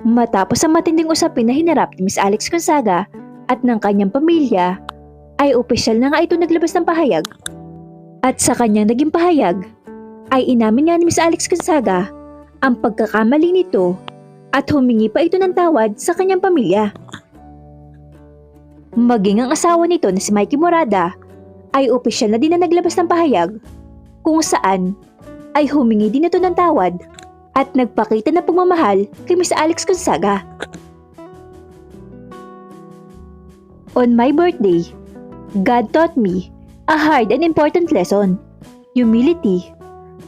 Matapos ang matinding usapin na hinarap ni Miss Alex Gonzaga at ng kanyang pamilya, ay opisyal na nga ito naglabas ng pahayag. At sa kanyang naging pahayag, ay inamin nga ni Miss Alex Gonzaga ang pagkakamali nito at humingi pa ito ng tawad sa kanyang pamilya. Maging ang asawa nito na si Mikey Morada ay opisyal na din na naglabas ng pahayag kung saan ay humingi din ito ng tawad at nagpakita ng pagmamahal kay Miss Alex Gonzaga. On my birthday, God taught me a hard and important lesson: humility,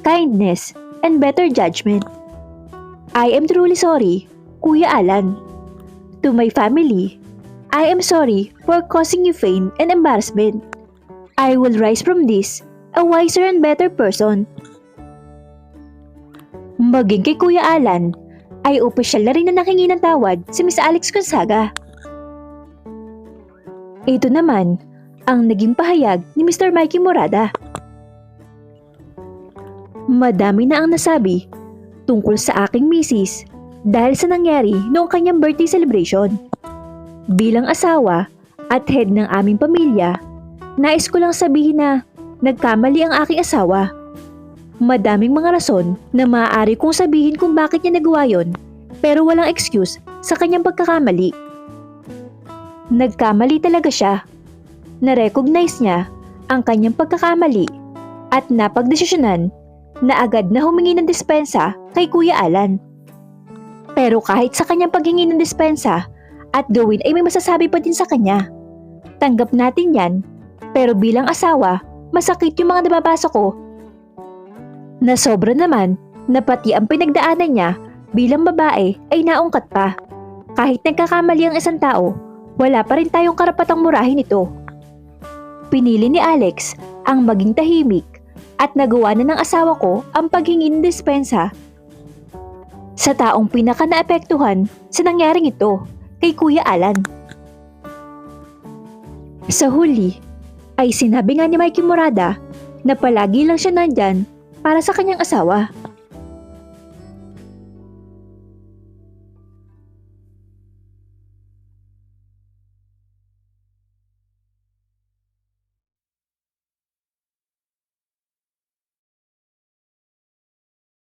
kindness, and better judgment. I am truly sorry, Kuya Alan. To my family, I am sorry for causing you pain and embarrassment. I will rise from this a wiser and better person. Maging kay Kuya Alan, ay opisyal na rin na nakingi ng tawad si Miss Alex Gonzaga. Ito naman ang naging pahayag ni Mr. Mikey Morada. Madami na ang nasabi tungkol sa aking misis dahil sa nangyari noong kanyang birthday celebration. Bilang asawa at head ng aming pamilya, nais ko lang sabihin na nagkamali ang aking asawa. Madaming mga rason na maaari kong sabihin kung bakit niya nagawa yon, pero walang excuse sa kanyang pagkakamali. Nagkamali talaga siya. Na-recognize niya ang kanyang pagkakamali at napagdesisyonan na agad na humingi ng dispensa kay Kuya Alan. Pero kahit sa kanyang paghingi ng dispensa at gawin ay may masasabi pa din sa kanya. Tanggap natin yan, pero bilang asawa, masakit yung mga nababasa ko. Na sobra naman na pati ang pinagdaanan niya bilang babae ay naungkat pa. Kahit nagkakamali ang isang tao, wala pa rin tayong karapatang murahin ito. Pinili ni Alex ang maging tahimik at nagawa na ng asawa ko ang paghingi ng dispensa sa taong pinaka naapektuhan sa nangyaring ito, kay Kuya Alan. Sa huli, ay sinabi nga ni Mikey Morada na palagi lang siya nandyan para sa kanyang asawa.